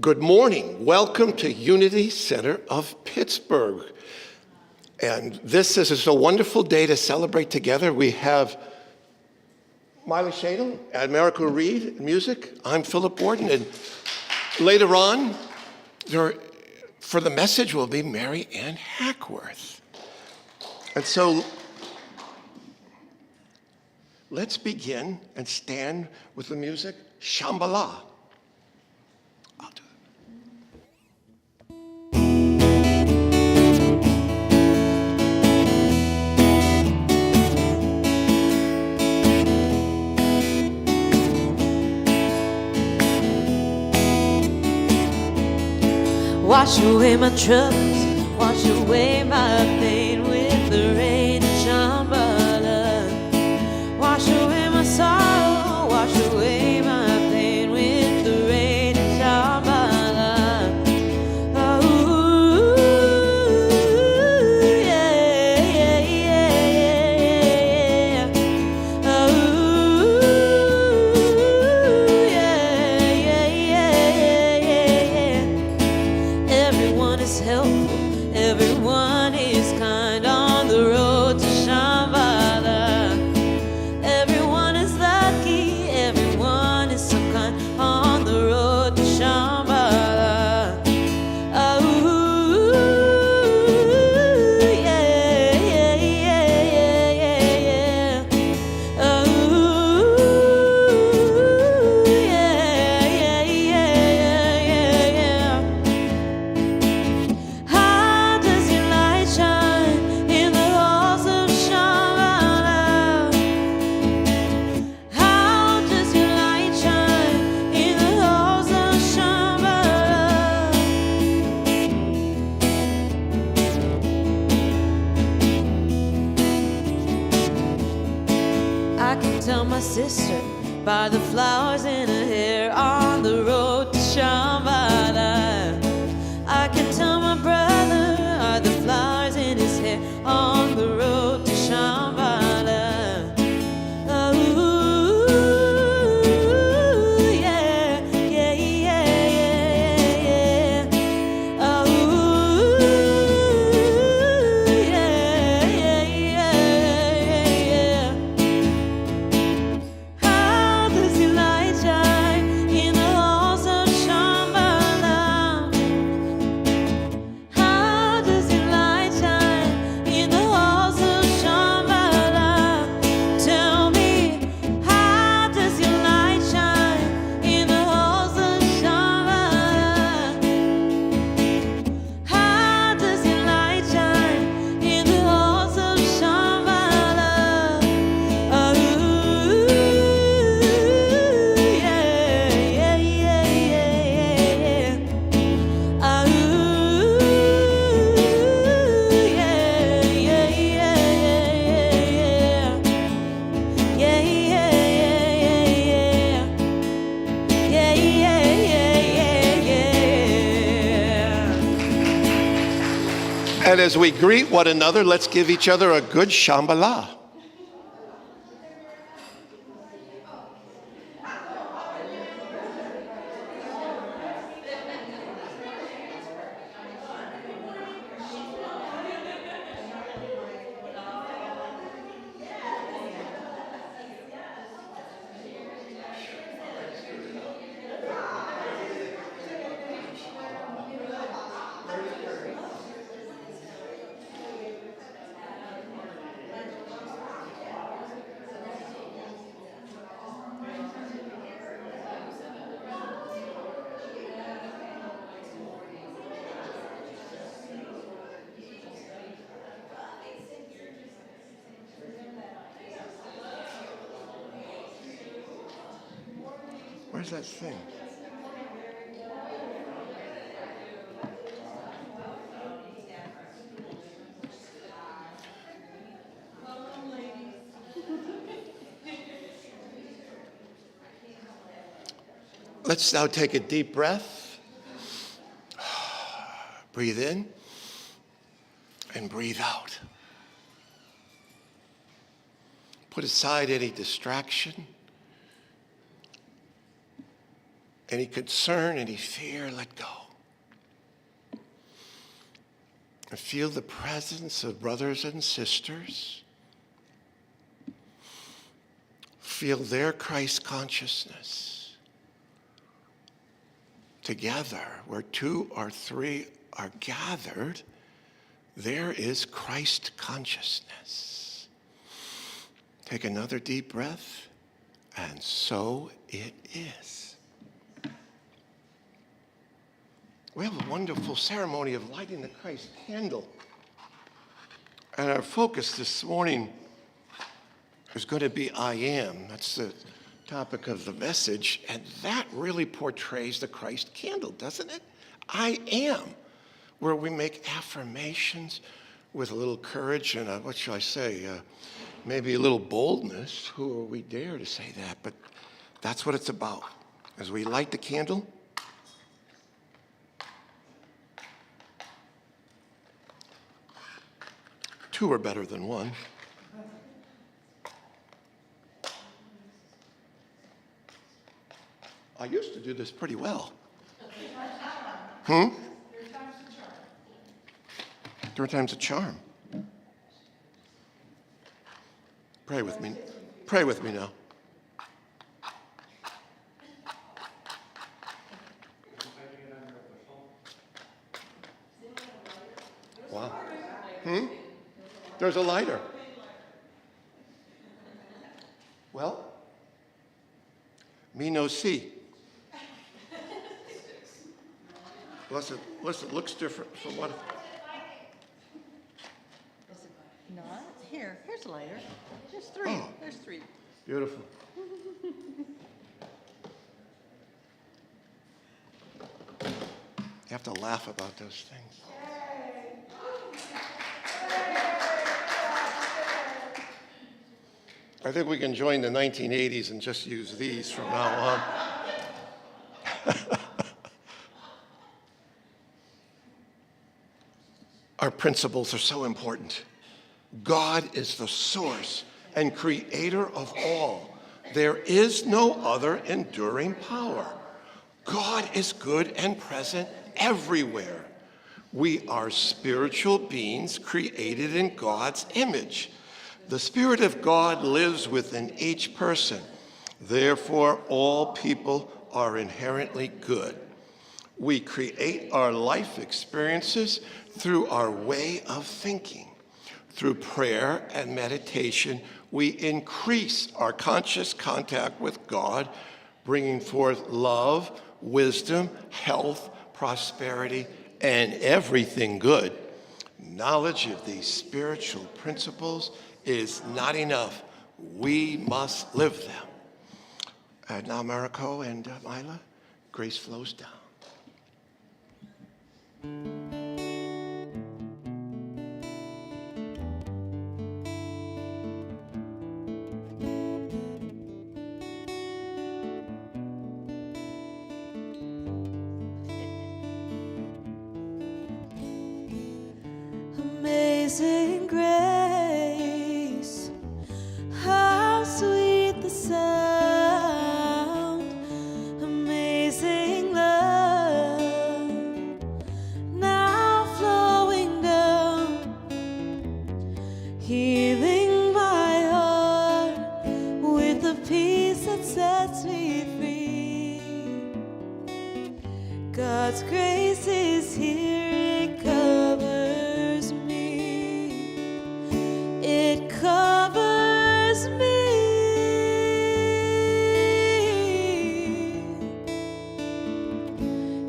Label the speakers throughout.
Speaker 1: Good morning. Welcome to Unity Center of Pittsburgh. And this is a wonderful day to celebrate together. We have Miley Shadle and Miracle Reed music. I'm Philip Bourdon. And later on, for the message will be Maryann Hackworth. And so let's begin and stand with the music, Shambhala. I'll do it.
Speaker 2: Wash away my troubles, wash away my pain with the rain of Shambhala. Wash away my sorrow, wash away my pain with the rain of Shambhala. Oh, yeah, yeah, yeah, yeah. Oh, yeah, yeah, yeah, yeah. Everyone is helpful, everyone is kind on the road to Shambhala. Everyone is lucky, everyone is so kind on the road to Shambhala. Oh, yeah, yeah, yeah, yeah, yeah. Oh, yeah, yeah, yeah, yeah, yeah. How does your light shine in the halls of Shambhala? How does your light shine in the halls of Shambhala? I can tell my sister by the flowers in her hair on the road to Shambhala. I can tell my brother are the flowers in his hair on the road to Shambhala. Oh, yeah, yeah, yeah, yeah, yeah. Oh, yeah, yeah, yeah, yeah. How does your light shine in the halls of Shambhala? How does your light shine in the halls of Shambhala? Tell me, how does your light shine in the halls of Shambhala? How does your light shine in the halls of Shambhala? Oh, yeah, yeah, yeah, yeah, yeah. Oh, yeah, yeah, yeah, yeah, yeah. Yeah, yeah, yeah, yeah, yeah. Yeah, yeah, yeah, yeah.
Speaker 1: And as we greet one another, let's give each other a good Shambhala. Where's that thing? Let's now take a deep breath. Breathe in and breathe out. Put aside any distraction Any concern, any fear, let go. And feel the presence of brothers and sisters. Feel their Christ consciousness. Together, where 2 or 3 are gathered, there is Christ consciousness. Take another deep breath, and so it is. We have a wonderful ceremony of lighting the Christ candle. And our focus this morning is going to be I am. That's the topic of the message. And that really portrays the Christ candle, doesn't it? I am, where we make affirmations with a little courage and what shall I say, maybe a little boldness. Who are we dare to say that? But that's what it's about. As we light the candle, two are better than one. I used to do this pretty well. Third time's a charm. Pray with me. Pray with me now. Wow. There's a lighter. Well, me no see. Unless it looks different from what.
Speaker 3: Not here. Here's a lighter. There's 3.
Speaker 1: Oh.
Speaker 3: There's 3.
Speaker 1: Beautiful. You have to laugh about those things. I think we can join the 1980s and just use these from now on. Our principles are so important. God is the source and creator of all. There is no other enduring power. God is good and present everywhere. We are spiritual beings created in God's image. The Spirit of God lives within each person. Therefore, all people are inherently good. We create our life experiences through our way of thinking. Through prayer and meditation, we increase our conscious contact with God, bringing forth love, wisdom, health, prosperity, and everything good. Knowledge of these spiritual principles is not enough. We must live them. And now, Mariko and Mila, grace flows down.
Speaker 2: Amazing grace, how sweet the sound. Amazing love, now flowing down, healing my heart with a peace that sets me free. God's grace is here, it covers me. It covers me.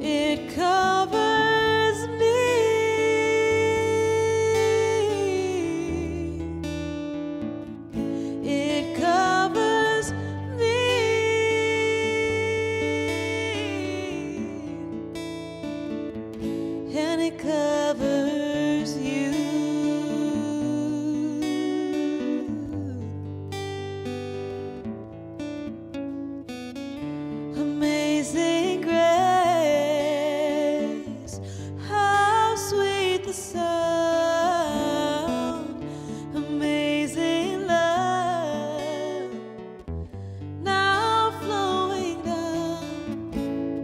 Speaker 2: It covers me. It covers me. And it covers you. Amazing grace, how sweet the sound. Amazing love, now flowing down,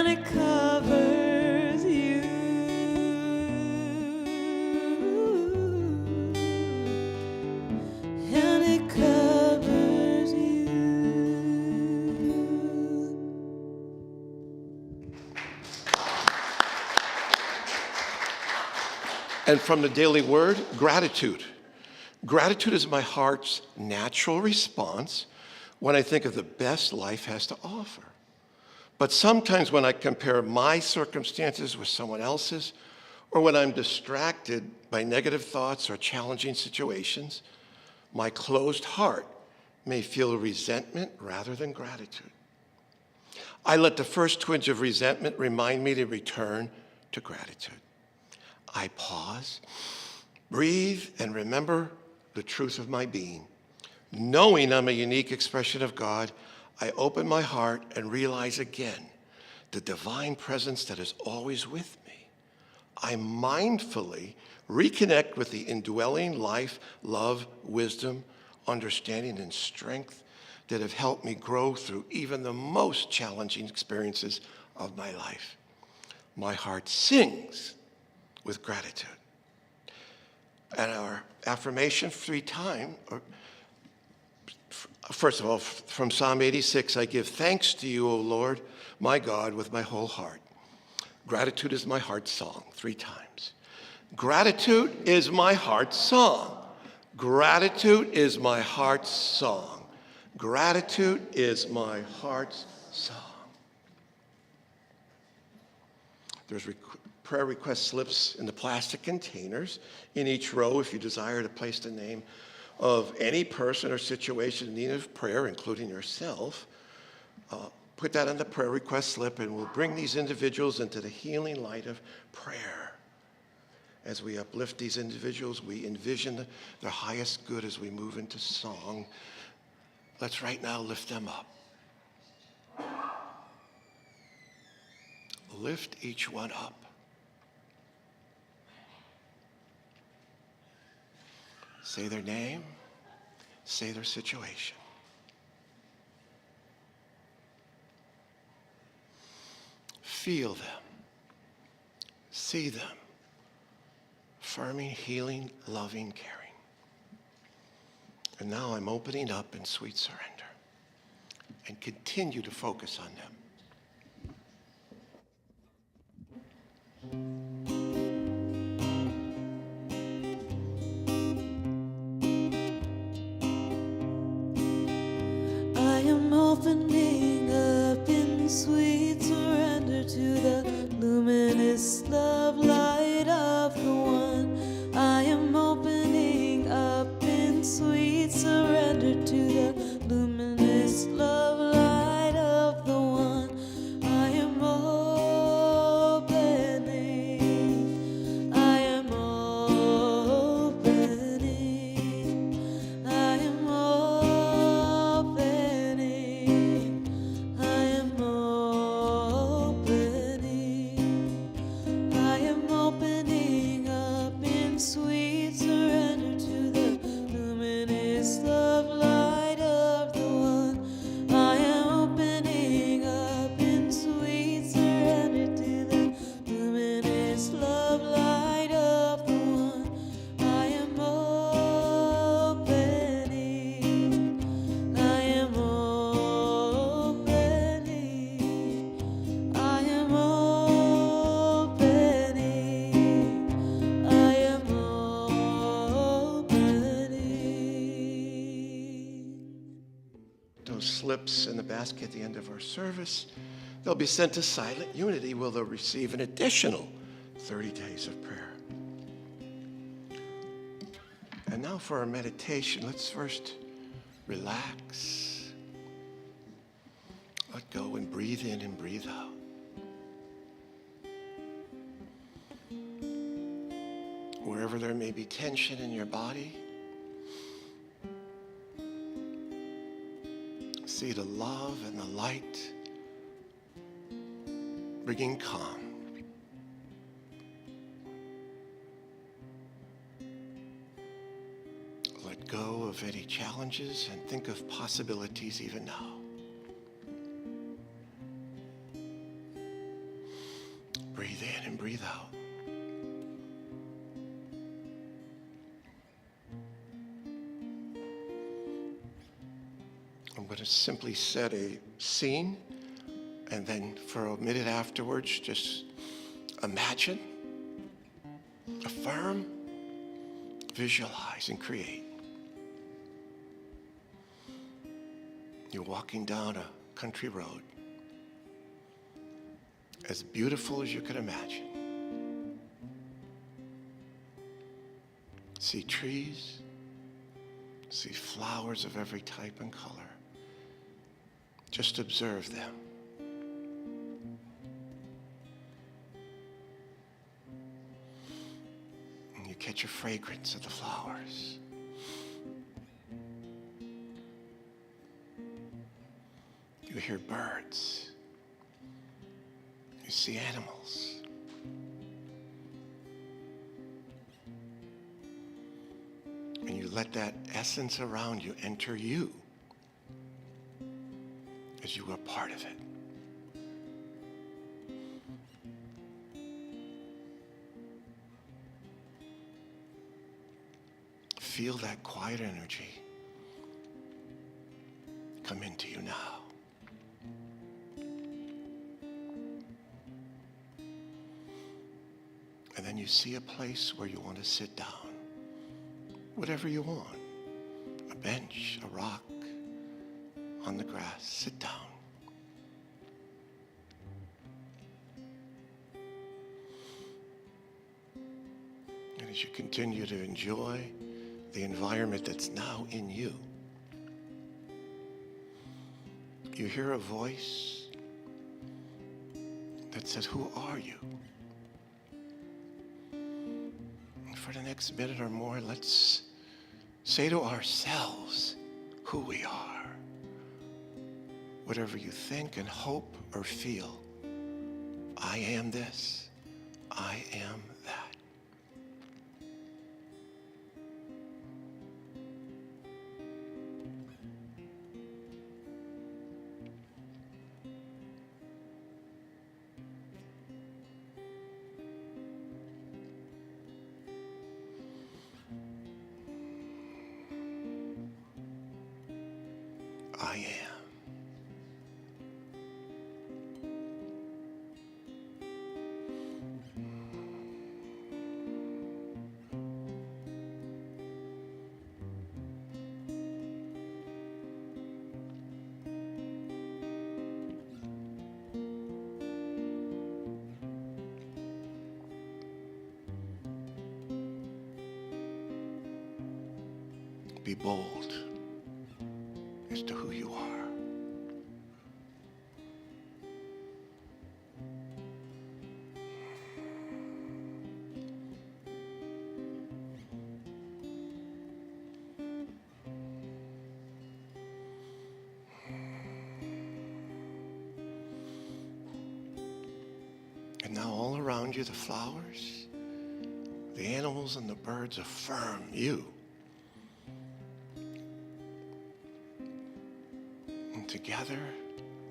Speaker 2: and it covers you. And it covers you.
Speaker 1: And from the daily word, gratitude. Gratitude is my heart's natural response when I think of the best life has to offer. But sometimes when I compare my circumstances with someone else's, or when I'm distracted by negative thoughts or challenging situations, my closed heart may feel resentment rather than gratitude. I let the first twinge of resentment remind me to return to gratitude. I pause, breathe, and remember the truth of my being. Knowing I'm a unique expression of God, I open my heart and realize again the divine presence that is always with me. I mindfully reconnect with the indwelling life, love, wisdom, understanding, and strength that have helped me grow through even the most challenging experiences of my life. My heart sings with gratitude. And our affirmation 3 times, first of all, from Psalm 86, I give thanks to you, O Lord, my God, with my whole heart. Gratitude is my heart song, 3 times. Gratitude is my heart song. Gratitude is my heart's song. Gratitude is my heart's song. There's prayer request slips in the plastic containers in each row if you desire to place the name of any person or situation in need of prayer, including yourself. Put that on the prayer request slip, and we'll bring these individuals into the healing light of prayer. As we uplift these individuals, we envision their highest good as we move into song. Let's right now lift them up. Lift each one up. Say their name, say their situation. Feel them, see them, affirming, healing, loving, caring. And now I'm opening up in sweet surrender and continue to focus on them.
Speaker 2: I am opening up in sweet surrender to the luminous love light of the one. I am opening up in sweet surrender to the luminous love light of the one. I am opening. I am opening. I am opening. I am opening. I am opening up in sweet surrender to the luminous love light of the one. I am opening up in sweet surrender to the luminous love light of the one. I am opening. I am opening. I am opening. I am opening.
Speaker 1: Those slips in the basket at the end of our service, they'll be sent to Silent Unity, where they'll receive an additional 30 days of prayer. And now for our meditation, let's first relax. Let go and breathe in and breathe out. Wherever there may be tension in your body, see the love and the light bringing calm. Let go of any challenges and think of possibilities even now. and breathe out. I'm going to simply set a scene, and then for a minute afterwards, just imagine, affirm, visualize, and create. You're walking down a country road, as beautiful as you could imagine. See trees, see flowers of every type and color. Just observe them. And you catch a fragrance of the flowers. You hear birds. You see animals. And you let that essence around you enter you as you are part of it. Feel that quiet energy come into you now. And then you see a place where you want to sit down. Whatever you want. A bench, a rock, on the grass. Sit down. And as you continue to enjoy the environment that's now in you, you hear a voice that says, "Who are you?" And for the next minute or more, let's say to ourselves who we are. Whatever you think and hope or feel, I am this, I am that. I am. Be bold as to who you are. And now all around you, the flowers, the animals, and the birds affirm you. Together,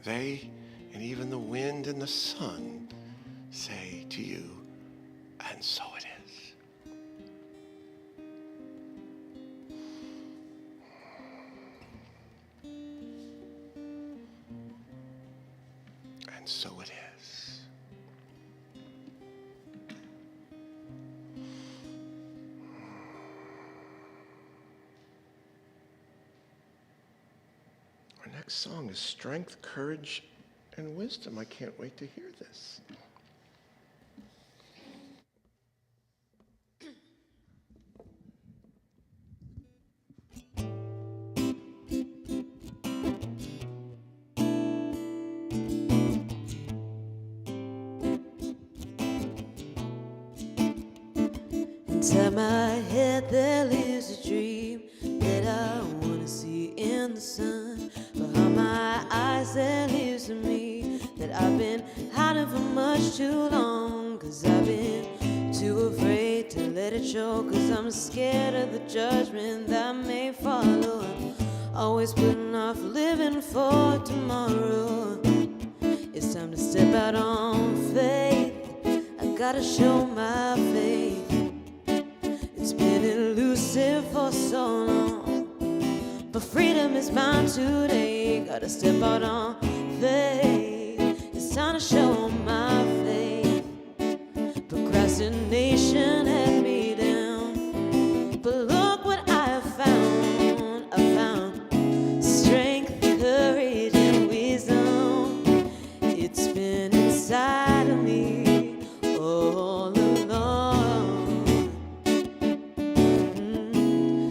Speaker 1: they and even the wind and the sun say to you, and so it is. And so it is. Our next song is Strength, Courage, and Wisdom. I can't wait to hear this.
Speaker 2: Inside my head there lives a dream that I wanna see in the sun. Behind my eyes there lives a me that I've been hiding for much too long. 'Cause I've been too afraid to let it show. 'Cause I'm scared of the judgment that may follow. I'm always putting off living for tomorrow. It's time to step out on faith. I gotta show my faith. It's been elusive for so long, but freedom is mine today. Gotta step out on faith. It's time to show my faith. Procrastination had me down, but look what I have found. I found strength, courage, and wisdom. It's been inside of me all along.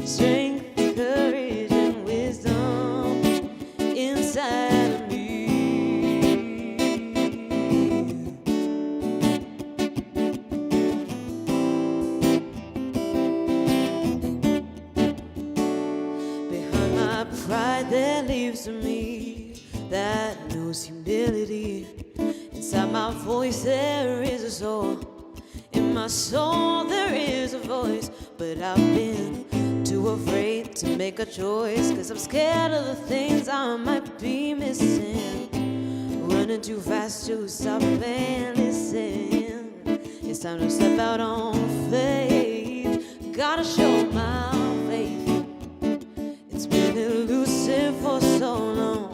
Speaker 2: Strength, courage, and wisdom inside of me. Behind my pride there lives in me that knows humility. Inside my voice there is a soul. In my soul there is a voice. But I've been too afraid to make a choice, 'cause I'm scared of the things I might be missing. Running too fast to stop and listen. It's time to step out on faith. Gotta show my faith. It's been elusive for so long,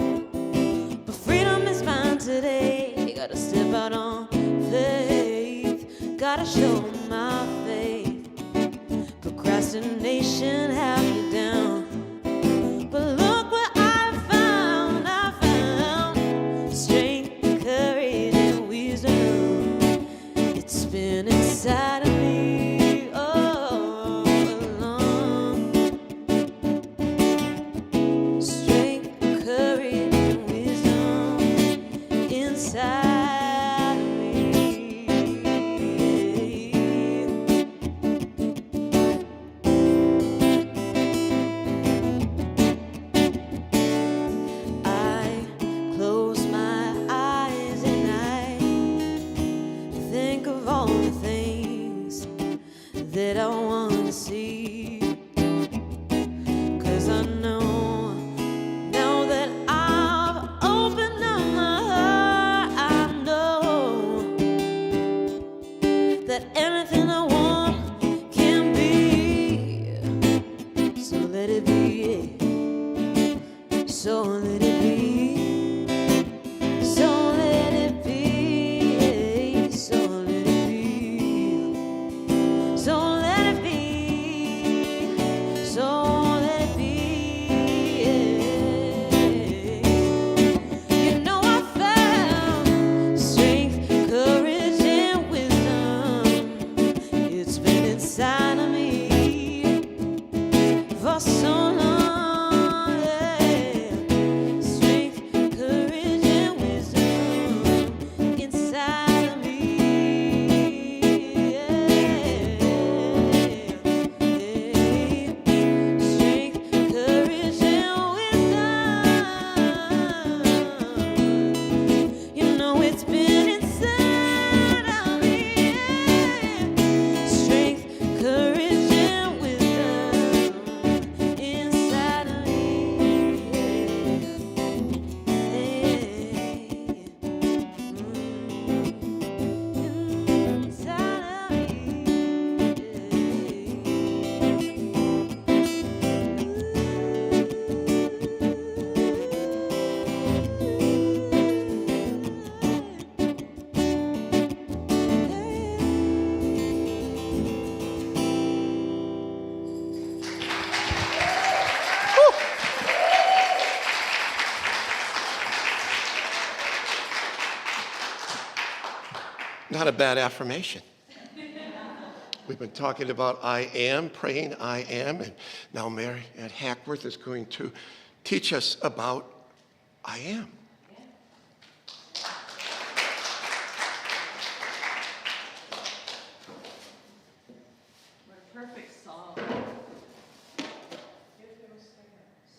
Speaker 2: but freedom is mine today. Gotta step out on faith. Gotta show my faith. Procrastination had me down, but look what I found. I found strength, courage, and wisdom. It's been inside of me all along. Strength, courage, and wisdom inside of me. I close my eyes and I think of all the things that I want to see. 'Cause I know now that I've opened up my heart, I know that anything I want can be. So let it be. So let it be. So let it be. So let it be. So let it be. So let it be. You know I found strength, courage, and wisdom. It's been inside of me for so long. Yeah. Strength, courage, and wisdom inside of me. Yeah. Strength, courage, and wisdom. You know it's been inside of me. Strength, courage, and wisdom inside of me. Inside of
Speaker 1: Not a bad affirmation. We've been talking about I am, praying I am, and now Maryann Hackworth is going to teach us about I am.
Speaker 3: What a perfect song.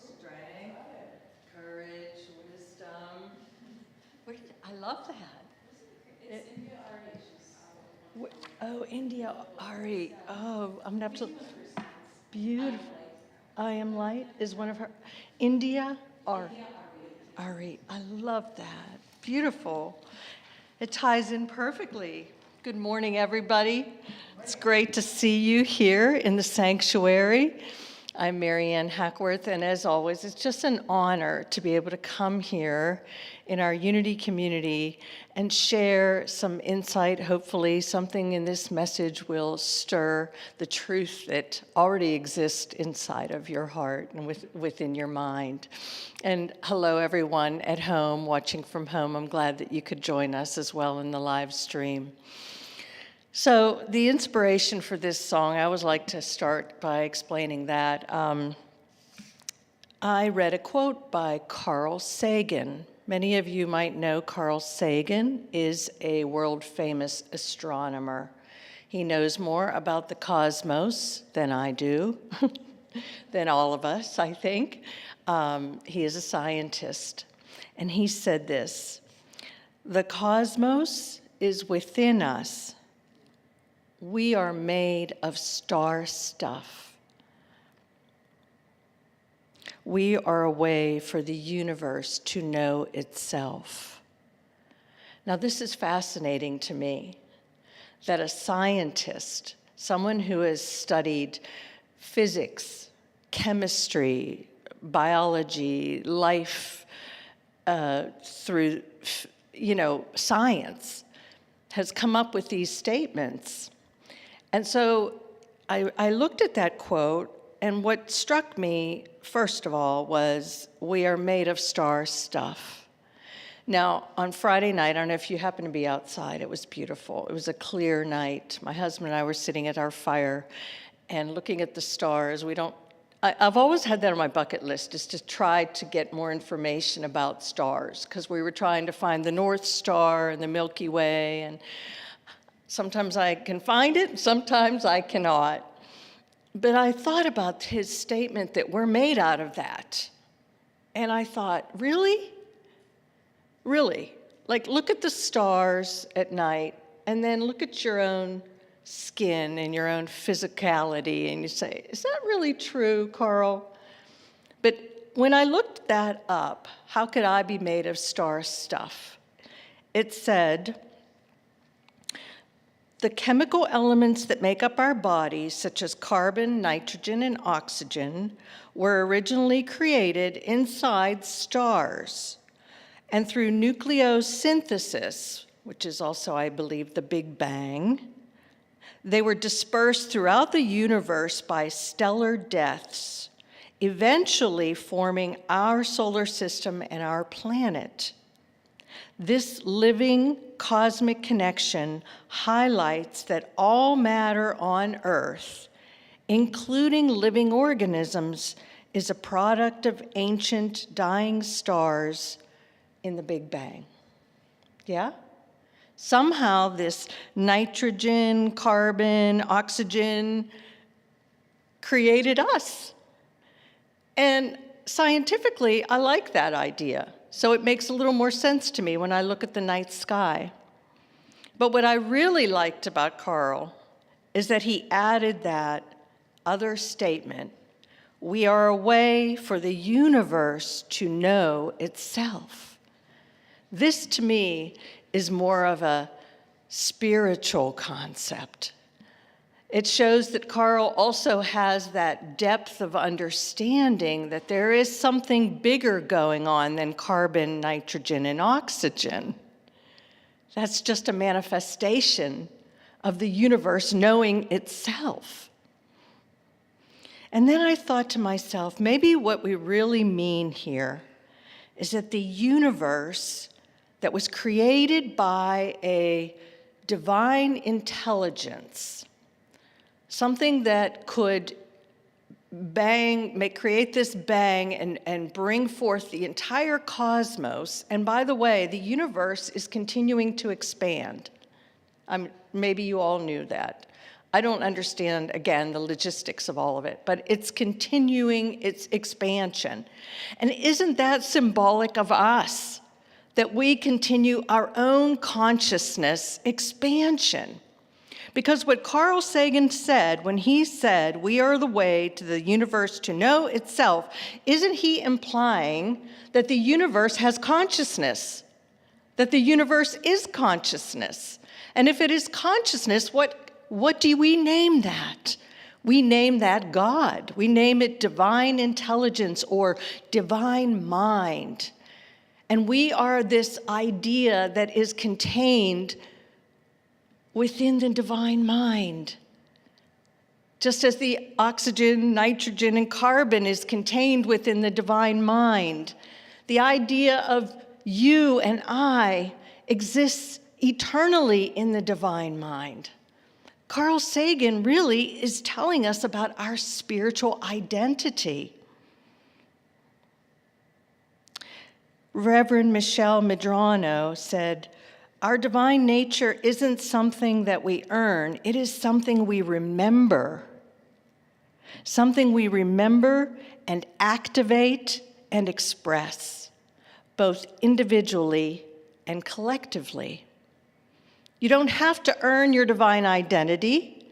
Speaker 3: Strength, courage, wisdom. I love that. It's India Ari. Oh, India Ari. Oh, I'm gonna have to. Beautiful. I Am Light is one of her. India Ari. I love that. Beautiful. It ties in perfectly. Good morning, everybody. It's great to see you here in the sanctuary. I'm Maryann Hackworth, and as always, it's just an honor to be able to come here in our Unity community and share some insight. Hopefully, something in this message will stir the truth that already exists inside of your heart and within your mind. And hello, everyone at home, watching from home. I'm glad that you could join us as well in the live stream. So the inspiration for this song, I always like to start by explaining that. I read a quote by Carl Sagan. Many of you might know Carl Sagan is a world-famous astronomer. He knows more about the cosmos than I do, than all of us, I think. He is a scientist. And he said this: "The cosmos is within us. We are made of star stuff. We are a way for the universe to know itself." Now, this is fascinating to me, that a scientist, someone who has studied physics, chemistry, biology, life through, science, has come up with these statements. And so I looked at that quote, and what struck me, first of all, was we are made of star stuff. Now, on Friday night, I don't know if you happen to be outside, it was beautiful. It was a clear night. My husband and I were sitting at our fire and looking at the stars. I've always had that on my bucket list, is to try to get more information about stars, because we were trying to find the North Star and the Milky Way, and sometimes I can find it, sometimes I cannot. But I thought about his statement that we're made out of that. And I thought, really? Really? Like, look at the stars at night, and then look at your own skin and your own physicality, and you say, is that really true, Carl? But when I looked that up, how could I be made of star stuff? It said, the chemical elements that make up our bodies, such as carbon, nitrogen, and oxygen, were originally created inside stars. And through nucleosynthesis, which is also, I believe, the Big Bang, they were dispersed throughout the universe by stellar deaths, eventually forming our solar system and our planet. This living cosmic connection highlights that all matter on Earth, including living organisms, is a product of ancient dying stars in the Big Bang. Yeah? Somehow this nitrogen, carbon, oxygen created us. And scientifically, I like that idea. So it makes a little more sense to me when I look at the night sky. But what I really liked about Carl is that he added that other statement: we are a way for the universe to know itself. This, to me, is more of a spiritual concept. It shows that Carl also has that depth of understanding that there is something bigger going on than carbon, nitrogen, and oxygen. That's just a manifestation of the universe knowing itself. And then I thought to myself, maybe what we really mean here is that the universe that was created by a divine intelligence, something that could create this bang and bring forth the entire cosmos. And by the way, the universe is continuing to expand. Maybe you all knew that. I don't understand, again, the logistics of all of it, but it's continuing its expansion. And isn't that symbolic of us, that we continue our own consciousness expansion? Because what Carl Sagan said when he said, we are the way to the universe to know itself, isn't he implying that the universe has consciousness? that the universe is consciousness. And if it is consciousness, what do we name that? We name that God. We name it divine intelligence or divine mind. And we are this idea that is contained within the divine mind. Just as the oxygen, nitrogen, and carbon is contained within the divine mind, the idea of you and I exists eternally in the divine mind. Carl Sagan really is telling us about our spiritual identity. Reverend Michelle Medrano said, "Our divine nature isn't something that we earn, it is something we remember. Something we remember and activate and express, both individually and collectively. You don't have to earn your divine identity.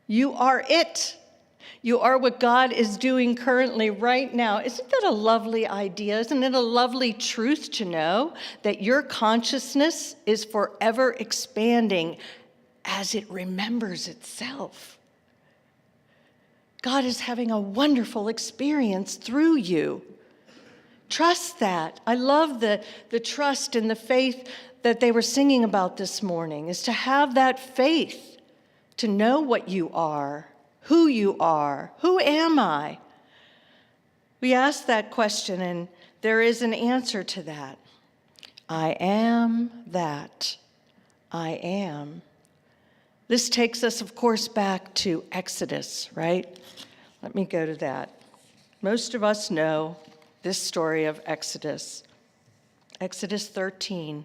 Speaker 3: You are it. You are what God is doing currently right now." Isn't that a lovely idea? Isn't it a lovely truth to know that your consciousness is forever expanding as it remembers itself? God is having a wonderful experience through you. Trust that. I love the trust and the faith that they were singing about this morning, is to have that faith, to know what you are, who am I? We ask that question, and there is an answer to that. I am that I am. This takes us, of course, back to Exodus, right? Let me go to that. Most of us know this story of Exodus. Exodus 13.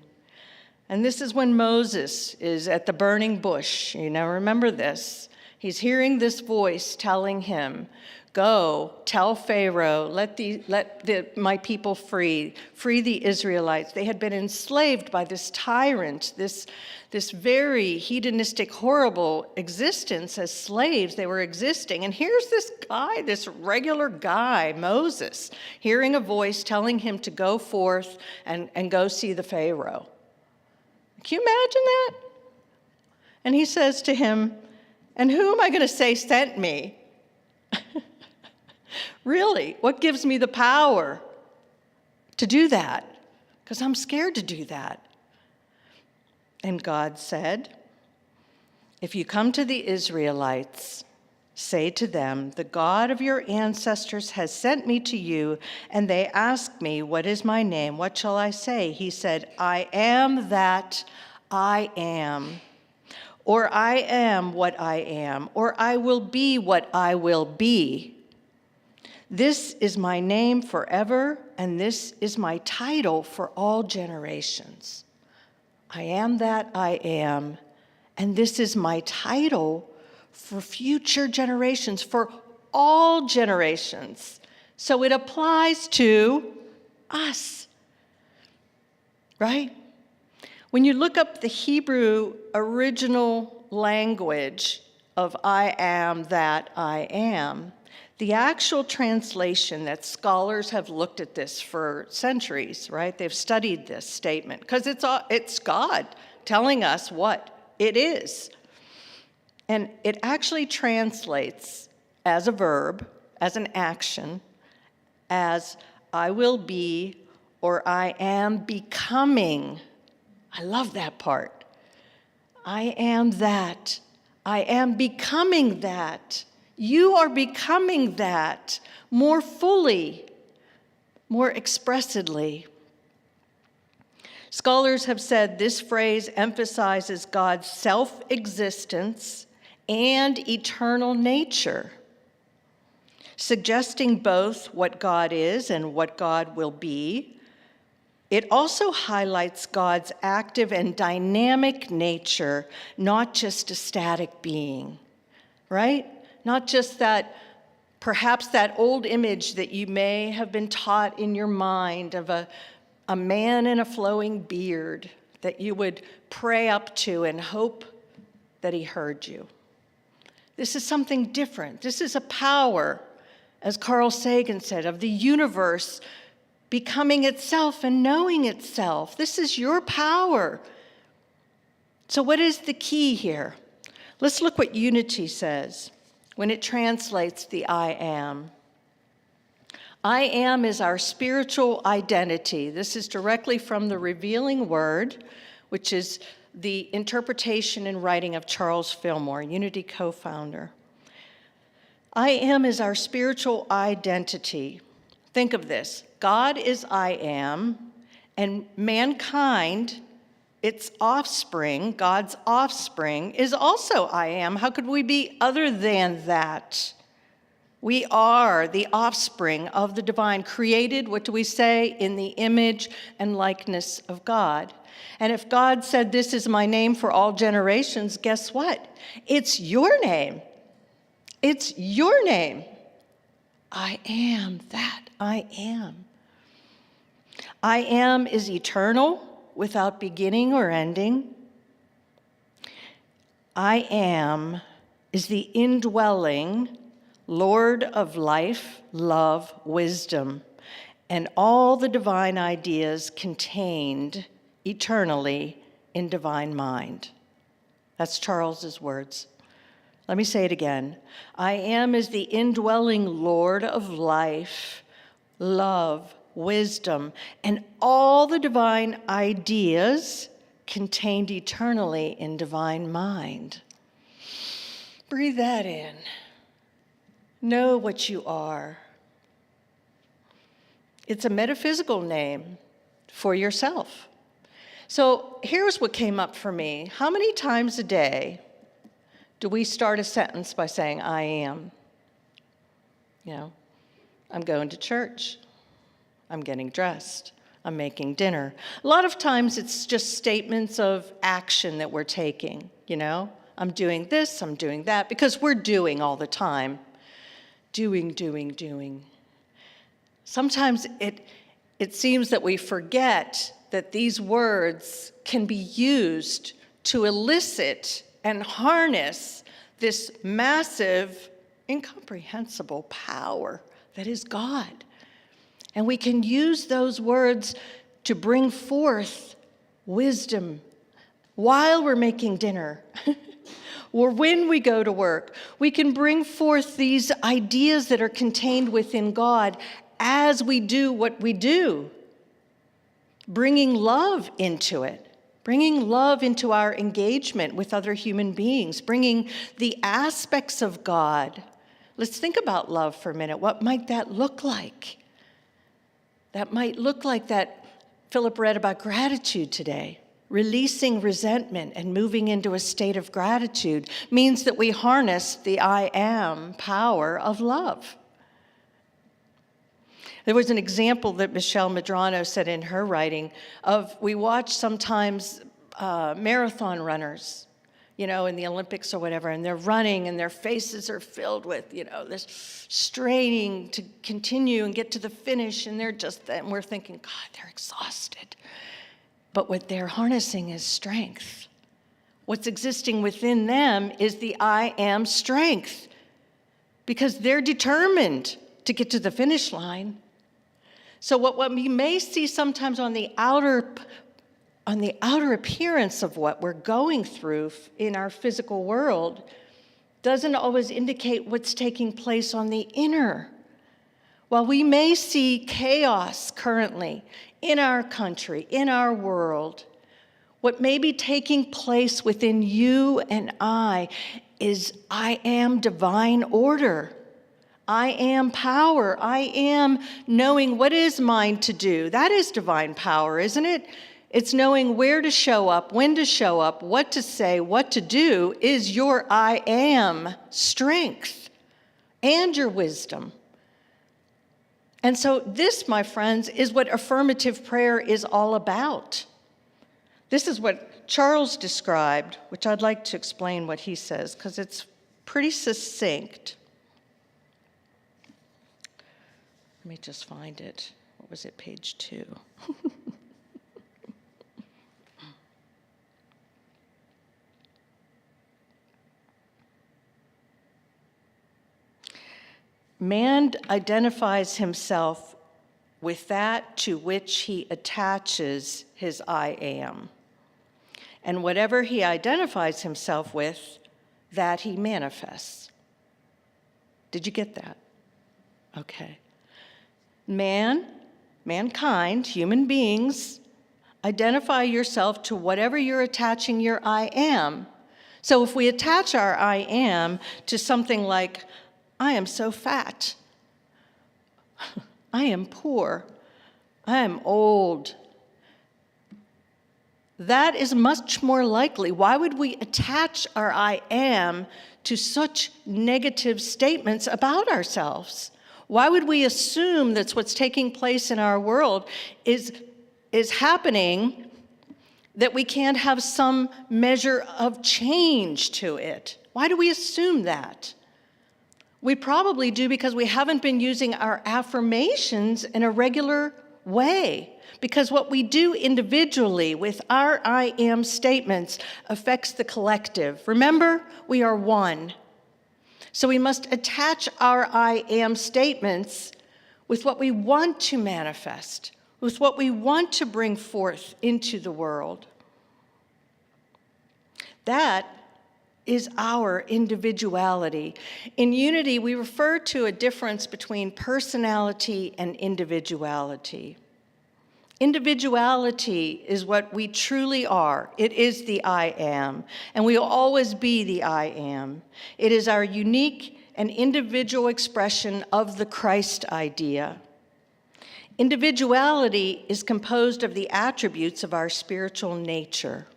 Speaker 3: And this is when Moses is at the burning bush. You know, remember this. He's hearing this voice telling him, "Go, tell Pharaoh, let my people free the Israelites." They had been enslaved by this tyrant, this very hedonistic, horrible existence as slaves they were existing. And here's this guy, this regular guy, Moses, hearing a voice telling him to go forth and go see the Pharaoh. Can you imagine that? And he says to him, "And who am I going to say sent me?" Really, what gives me the power to do that? Because I'm scared to do that. And God said, "If you come to the Israelites, say to them, 'The God of your ancestors has sent me to you,' and they ask me, 'What is my name?' What shall I say?" He said, "I am that I am," or "I am what I am," or "I will be what I will be. This is my name forever, and this is my title for all generations. I am that I am, and this is my title for future generations, for all generations." So it applies to us, right? When you look up the Hebrew original language of "I am that I am," the actual translation that scholars have looked at this for centuries, right? They've studied this statement because it's God telling us what it is. And it actually translates as a verb, as an action, as "I will be" or "I am becoming." I love that part. I am that. I am becoming that. You are becoming that more fully, more expressively. Scholars have said this phrase emphasizes God's self-existence and eternal nature, suggesting both what God is and what God will be. It also highlights God's active and dynamic nature, not just a static being, right? Not just that, perhaps that old image that you may have been taught in your mind of a man in a flowing beard that you would pray up to and hope that he heard you. This is something different. This is a power, as Carl Sagan said, of the universe becoming itself and knowing itself. This is your power. So what is the key here? Let's look what unity says when it translates the I am. I am is our spiritual identity. This is directly from the Revealing Word, which is the interpretation and writing of Charles Fillmore, Unity co-founder. I am is our spiritual identity. Think of this. God is I am, and mankind, its offspring, God's offspring, is also I am. How could we be other than that? We are the offspring of the divine, created, what do we say, in the image and likeness of God. And if God said, this is my name for all generations, guess what? It's your name. It's your name. I am that I am. I am is eternal, without beginning or ending. I am is the indwelling Lord of life, love, wisdom, and all the divine ideas contained eternally in divine mind. That's Charles's words. Let me say it again. I am is the indwelling Lord of life, love, wisdom, and all the divine ideas contained eternally in divine mind. Breathe that in. Know what you are. It's a metaphysical name for yourself. So here's what came up for me. How many times a day do we start a sentence by saying, I am? You know, I'm going to church. I'm getting dressed. I'm making dinner. A lot of times it's just statements of action that we're taking, you know? I'm doing this, I'm doing that, because we're doing all the time. Doing. Sometimes it seems that we forget that these words can be used to elicit and harness this massive, incomprehensible power that is God. And we can use those words to bring forth wisdom while we're making dinner. Or when we go to work, we can bring forth these ideas that are contained within God as we do what we do, bringing love into it, bringing love into our engagement with other human beings, bringing the aspects of God. Let's think about love for a minute. What might that look like? That might look like that Philip read about gratitude today. Releasing resentment and moving into a state of gratitude means that we harness the I am power of love. There was an example that Michelle Medrano said in her writing of, we watch sometimes marathon runners, you know, in the Olympics or whatever, and they're running and their faces are filled with, you know, this straining to continue and get to the finish, and and we're thinking, God, they're exhausted. But what they're harnessing is strength. What's existing within them is the I am strength, because they're determined to get to the finish line. So what we may see sometimes on the outer appearance of what we're going through in our physical world doesn't always indicate what's taking place on the inner. While we may see chaos currently in our country, in our world, what may be taking place within you and I is I am divine order. I am power. I am knowing what is mine to do. That is divine power, isn't it? It's knowing where to show up, when to show up, what to say, what to do is your I am strength and your wisdom. And so this, my friends, is what affirmative prayer is all about. This is what Charles described, which I'd like to explain what he says, because it's pretty succinct. Let me just find it. What was it, page 2? Man identifies himself with that to which he attaches his I am. And whatever he identifies himself with, that he manifests. Did you get that? Okay. Mankind, human beings, identify yourself to whatever you're attaching your I am. So if we attach our I am to something like, I am so fat, I am poor, I am old, that is much more likely. Why would we attach our I am to such negative statements about ourselves? Why would we assume that's what's taking place in our world is happening, that we can't have some measure of change to it? Why do we assume that? We probably do because we haven't been using our affirmations in a regular way. Because what we do individually with our I am statements affects the collective. Remember, we are one. So we must attach our I am statements with what we want to manifest, with what we want to bring forth into the world. That is our individuality. In Unity, we refer to a difference between personality and individuality. Individuality is what we truly are. It is the I am, and we will always be the I am. It is our unique and individual expression of the Christ idea. Individuality is composed of the attributes of our spiritual nature.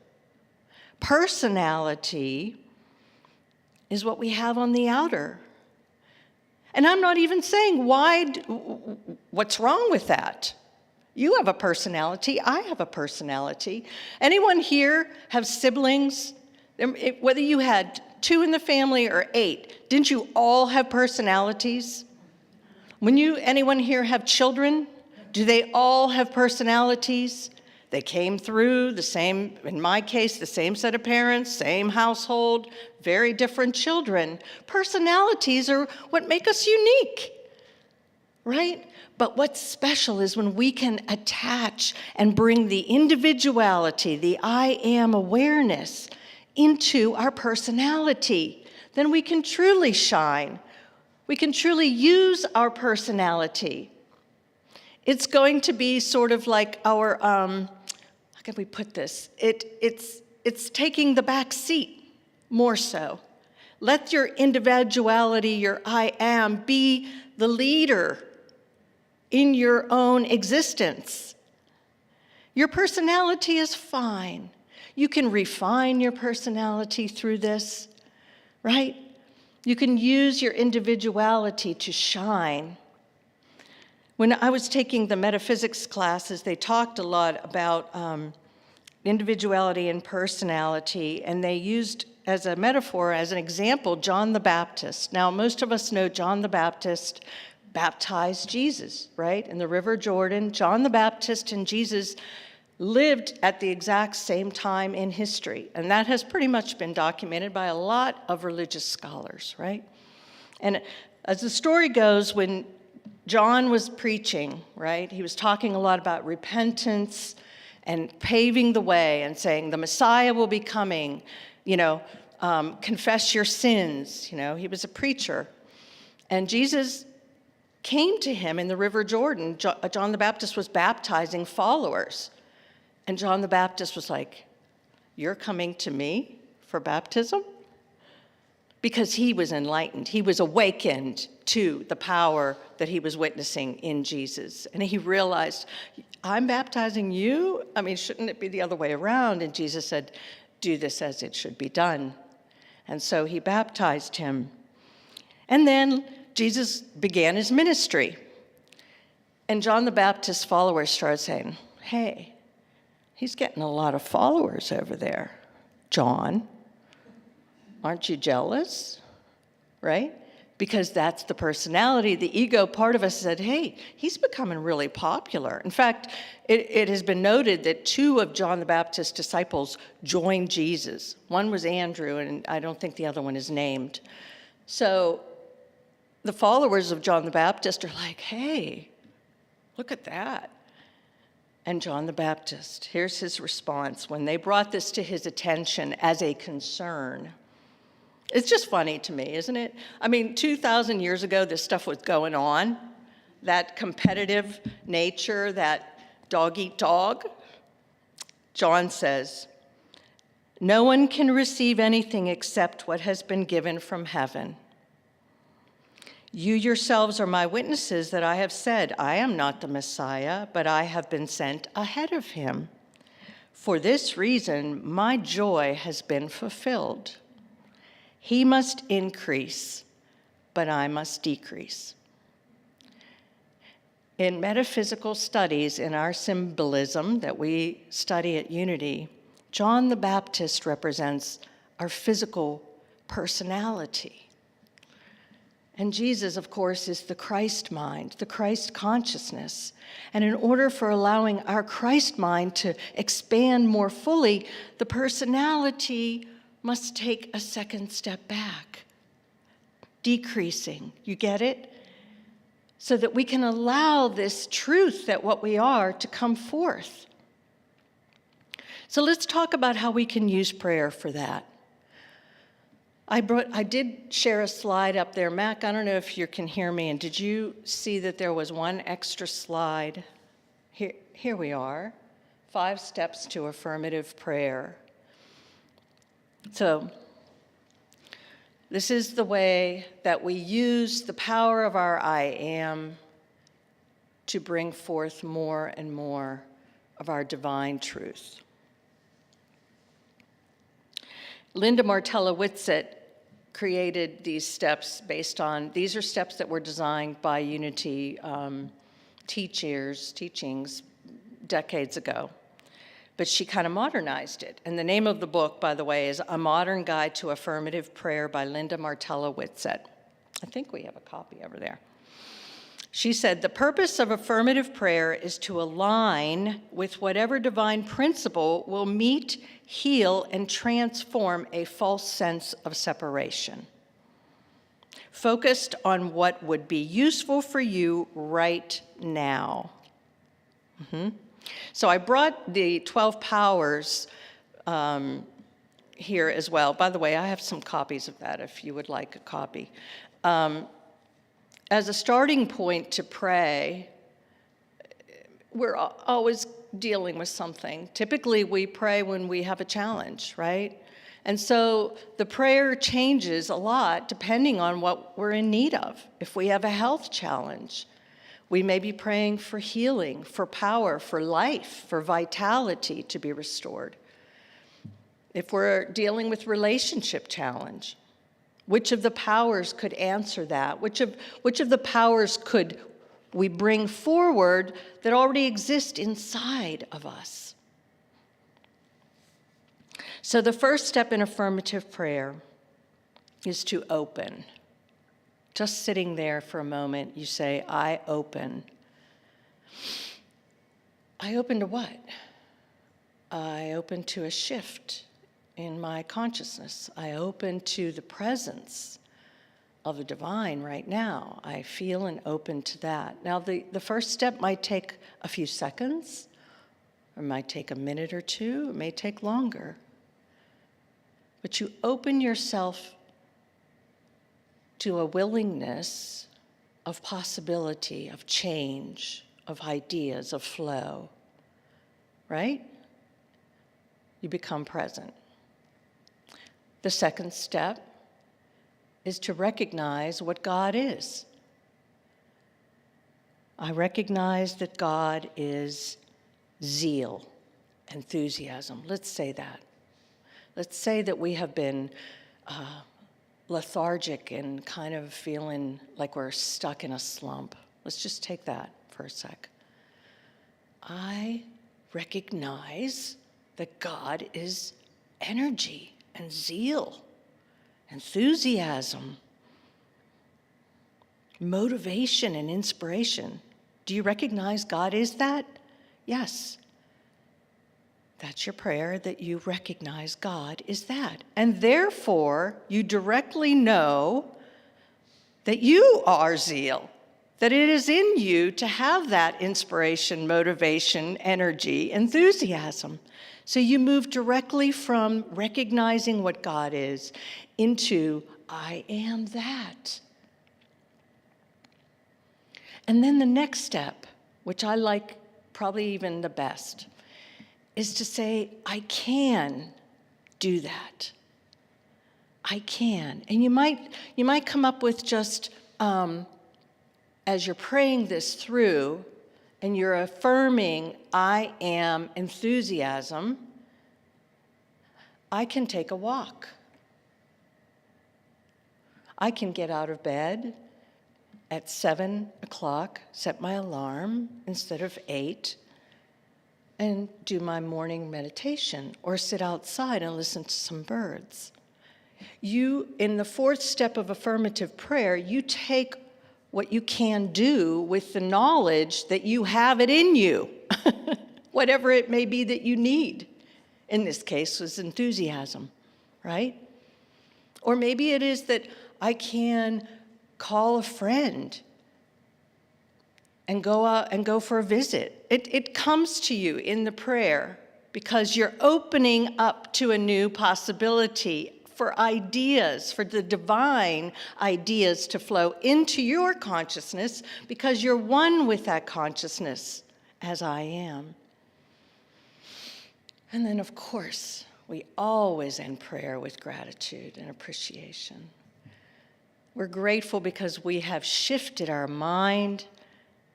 Speaker 3: Personality is what we have on the outer. And I'm not even saying what's wrong with that? You have a personality, I have a personality. Anyone here have siblings? Whether you had 2 in the family or 8, didn't you all have personalities? Anyone here have children? Do they all have personalities? They came through the same, in my case, the same set of parents, same household, very different children. Personalities are what make us unique, right? But what's special is when we can attach and bring the individuality, the I am awareness, into our personality. Then we can truly shine. We can truly use our personality. It's going to be sort of like our, how can we put this? It's taking the back seat, more so. Let your individuality, your I am, be the leader in your own existence. Your personality is fine. You can refine your personality through this, right? You can use your individuality to shine. When I was taking the metaphysics classes, they talked a lot about individuality and personality, and they used as a metaphor, as an example, John the Baptist. Now, most of us know John the Baptist baptized Jesus, right? In the River Jordan, John the Baptist and Jesus lived at the exact same time in history. And that has pretty much been documented by a lot of religious scholars, right? And as the story goes, when John was preaching, right, he was talking a lot about repentance and paving the way and saying the Messiah will be coming, confess your sins. He was a preacher. And Jesus came to him in the River Jordan. John the Baptist was baptizing followers. And John the Baptist was like, "You're coming to me for baptism?" Because he was enlightened. He was awakened to the power that he was witnessing in Jesus. And he realized, I'm baptizing you? I mean, shouldn't it be the other way around? And Jesus said, do this as it should be done. And so he baptized him. And then Jesus began his ministry. And John the Baptist's followers started saying, hey, he's getting a lot of followers over there. John, aren't you jealous? Right? Because that's the personality. The ego part of us said, hey, he's becoming really popular. In fact, it has been noted that 2 of John the Baptist's disciples joined Jesus. One was Andrew, and I don't think the other one is named. So the followers of John the Baptist are like, hey, Look at that. And John the Baptist, here's his response when they brought this to his attention as a concern. It's just funny to me, isn't it? I mean, 2,000 years ago, this stuff was going on. That competitive nature, that dog eat dog. John says, "No one can receive anything except what has been given from heaven. You yourselves are my witnesses that I have said, I am not the Messiah, but I have been sent ahead of him. For this reason, my joy has been fulfilled. He must increase, but I must decrease." In metaphysical studies, in our symbolism that we study at Unity, John the Baptist represents our physical personality. And Jesus, of course, is the Christ mind, the Christ consciousness. And in order for allowing our Christ mind to expand more fully, the personality must take a second step back, decreasing. You get it? So that we can allow this truth that what we are to come forth. So let's talk about how we can use prayer for that. I did share a slide up there. Mac, I don't know if you can hear me, and did you see that there was one extra slide? Here we are, 5 steps to affirmative prayer. So this is the way that we use the power of our I am to bring forth more and more of our divine truth. Linda Martella-Whitsett created these steps based on, these are steps that were designed by Unity teachings decades ago. But she kind of modernized it. And the name of the book, by the way, is A Modern Guide to Affirmative Prayer by Linda Martella-Whitsett. I think we have a copy over there. She said, "The purpose of affirmative prayer is to align with whatever divine principle will meet, heal, and transform a false sense of separation. Focused on what would be useful for you right now." So I brought the 12 powers here as well. By the way, I have some copies of that if you would like a copy. As a starting point to pray, we're always dealing with something. Typically, we pray when we have a challenge, right? And so the prayer changes a lot depending on what we're in need of. If we have a health challenge, we may be praying for healing, for power, for life, for vitality to be restored. If we're dealing with relationship challenge, which of the powers could answer that? Which of the powers could we bring forward that already exist inside of us? So the first step in affirmative prayer is to open. Just sitting there for a moment, you say, I open. I open to what? I open to a shift in my consciousness. I open to the presence of the divine right now. I feel and open to that. Now, the first step might take a few seconds, or it might take a minute or two, it may take longer. But you open yourself to a willingness of possibility, of change, of ideas, of flow, right? You become present. The second step is to recognize what God is. I recognize that God is zeal, enthusiasm. Let's say that. Let's say that we have been lethargic and kind of feeling like we're stuck in a slump. Let's just take that for a sec. I recognize that God is energy and zeal, enthusiasm, motivation and inspiration. Do you recognize God is that? Yes. That's your prayer, that you recognize God is that. And therefore, you directly know that you are zeal, that it is in you to have that inspiration, motivation, energy, enthusiasm. So you move directly from recognizing what God is into, I am that. And then the next step, which I like probably even the best, is to say, I can do that. I can. And you might come up with just, as you're praying this through, and you're affirming, I am enthusiasm, I can take a walk. I can get out of bed at 7 o'clock, set my alarm instead of 8, and do my morning meditation, or sit outside and listen to some birds. You, in the fourth step of affirmative prayer, you take what you can do with the knowledge that you have it in you, whatever it may be that you need. In this case, was enthusiasm, right? Or maybe it is that I can call a friend and go out and go for a visit. It comes to you in the prayer because you're opening up to a new possibility, for ideas, for the divine ideas to flow into your consciousness, because you're one with that consciousness, as I am. And then, of course, we always end prayer with gratitude and appreciation. We're grateful because we have shifted our mind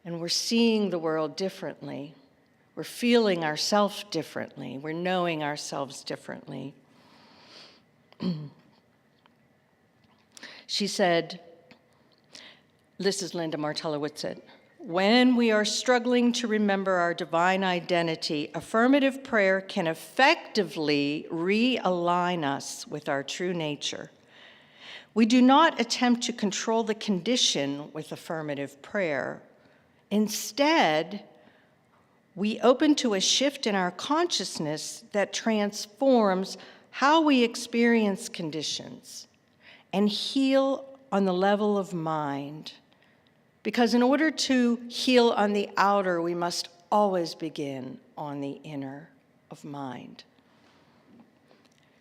Speaker 3: and we're seeing the world differently. We're feeling ourselves differently. We're knowing ourselves differently. She said, this is Linda Martellowitz said, when we are struggling to remember our divine identity, affirmative prayer can effectively realign us with our true nature. We do not attempt to control the condition with affirmative prayer. Instead, we open to a shift in our consciousness that transforms how we experience conditions and heal on the level of mind. Because in order to heal on the outer, we must always begin on the inner of mind.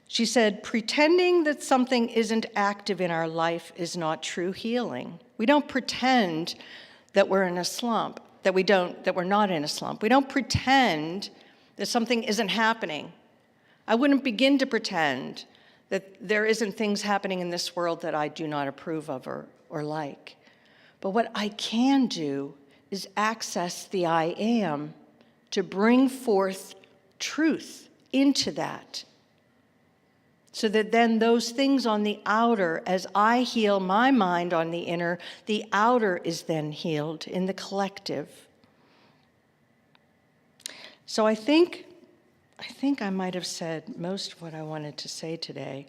Speaker 3: She said, pretending that something isn't active in our life is not true healing. We don't pretend that we're in a slump, that we're not in a slump. We don't pretend that something isn't happening. I wouldn't begin to pretend that there isn't things happening in this world that I do not approve of or like. But what I can do is access the I am to bring forth truth into that. So that then those things on the outer, as I heal my mind on the inner, the outer is then healed in the collective. So I think I might have said most of what I wanted to say today.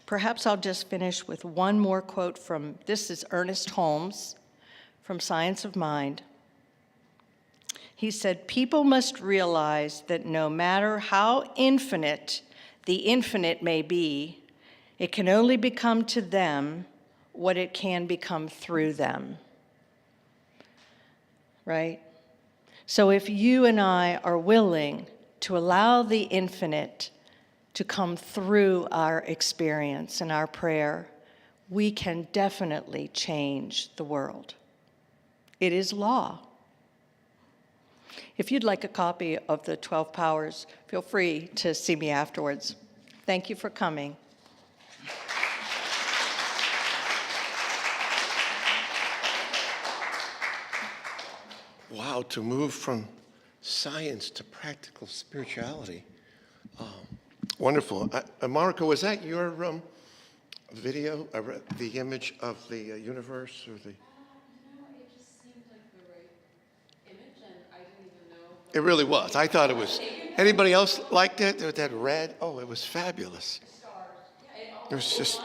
Speaker 3: Perhaps I'll just finish with one more quote from, this is Ernest Holmes from Science of Mind. He said, people must realize that no matter how infinite the infinite may be, it can only become to them what it can become through them. Right? So if you and I are willing to allow the infinite to come through our experience and our prayer, we can definitely change the world. It is law. If you'd like a copy of the 12 Powers, feel free to see me afterwards. Thank you for coming.
Speaker 1: Wow, to move from science to practical spirituality. Wonderful. Marika, was that your video? The image of the universe or the?
Speaker 4: No, it just seemed like the right image, and I didn't even know.
Speaker 1: It really was. I thought it was. Anybody else liked it? With that red? Oh, it was fabulous. It was just.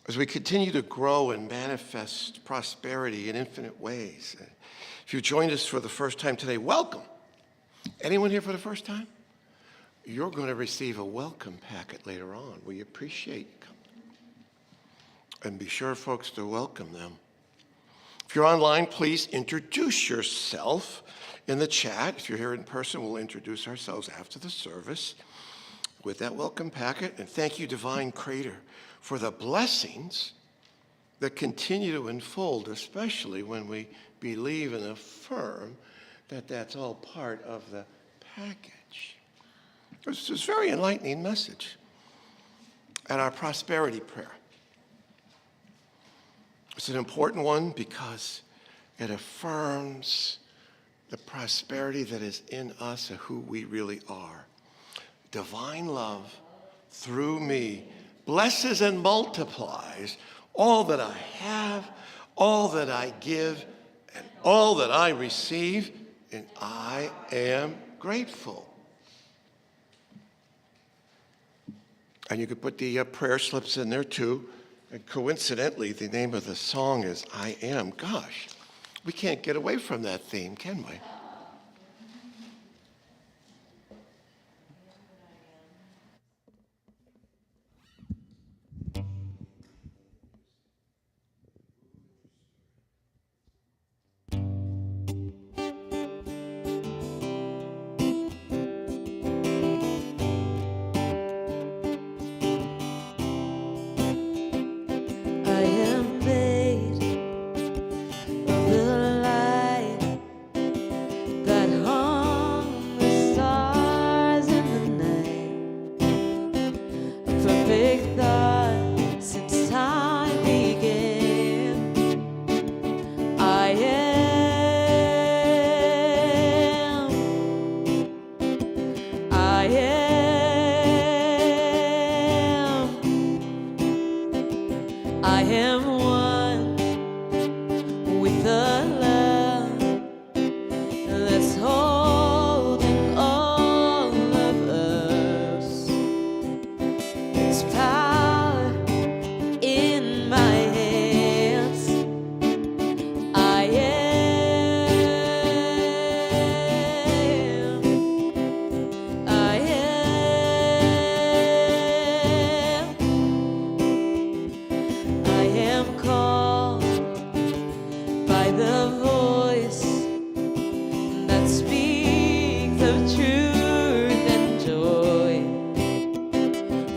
Speaker 1: As we continue to grow and manifest prosperity in infinite ways. If you joined us for the first time today, welcome. Anyone here for the first time? You're going to receive a welcome packet later on. We appreciate you coming. And be sure, folks, to welcome them. If you're online, please introduce yourself in the chat. If you're here in person, we'll introduce ourselves after the service with that welcome packet. And thank you, Divine Creator, for the blessings that continue to unfold, especially when we believe and affirm that that's all part of the package. It's a very enlightening message. And our prosperity prayer. It's an important one because it affirms the prosperity that is in us and who we really are. Divine love through me blesses and multiplies all that I have, all that I give, and all that I receive, and I am grateful. And you could put the prayer slips in there too. And coincidentally, the name of the song is I Am. Gosh, we can't get away from that theme, can we?
Speaker 2: I am made of the light that hung the stars in the night. Perfect thought since time began. I am one with the love that's holding all of us. It's power in my hands. I am called by the voice that speaks of truth and joy.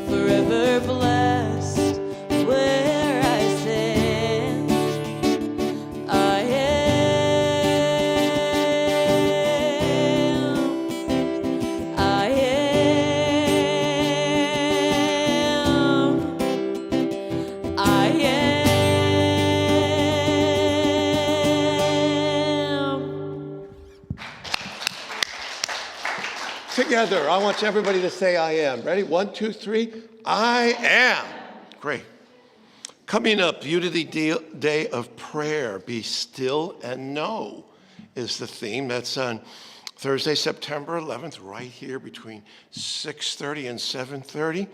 Speaker 2: Forever blessed where I stand. I am.
Speaker 1: Together, I want everybody to say I am. Ready? 1, 2, 3. I am. Great. Coming up, Unity Day of Prayer. Be still and know is the theme. That's on Thursday, September 11th, right here between 6:30 and 7:30.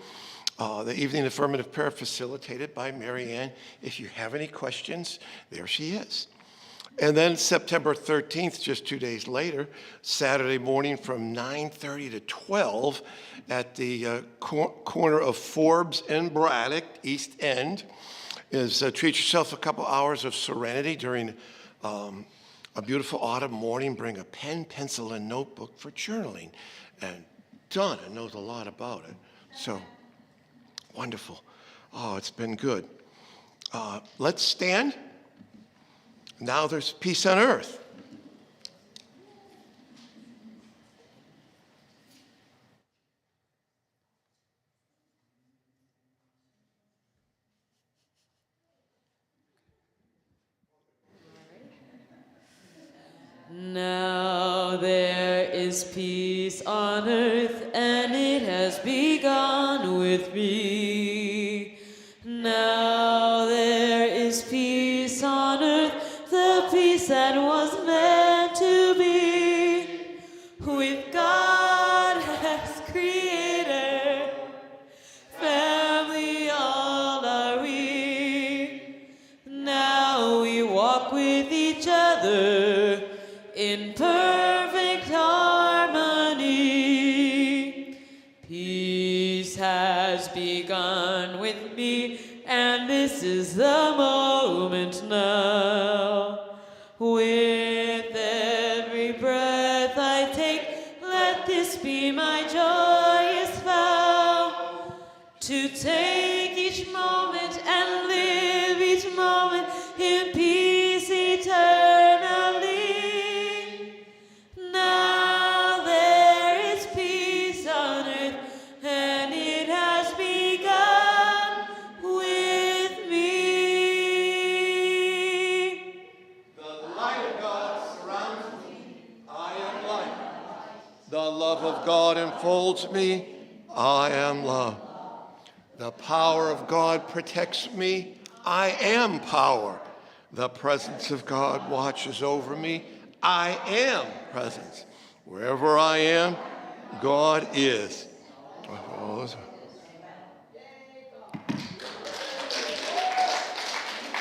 Speaker 1: The evening affirmative prayer facilitated by Maryann. If you have any questions, there she is. And then September 13th, just 2 days later, Saturday morning from 9:30 to 12 at the corner of Forbes and Braddock, East End, is treat yourself a couple hours of serenity during a beautiful autumn morning. Bring a pen, pencil, and notebook for journaling. And Donna knows a lot about it. So wonderful. Oh, it's been good. Let's stand. Now there's peace on earth.
Speaker 2: Now there is peace on earth, and it has begun with me. Now there is peace on earth, the peace that was meant to be. With God as creator, family all are we. Now we walk with each other in perfect harmony. Peace has begun with me, and this is the moment now. With every breath I take, let this be my joyous vow, to take each moment and live each moment in peace eternally. Now there is peace on earth, and it has begun with me.
Speaker 1: The light of God surrounds me. I am light. The love of God enfolds me. I am love. The power of God protects me. I am power. The presence of God watches over me. I am presence. Wherever I am, God is.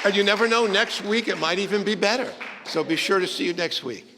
Speaker 1: And you never know, next week it might even be better. So be sure to see you next week.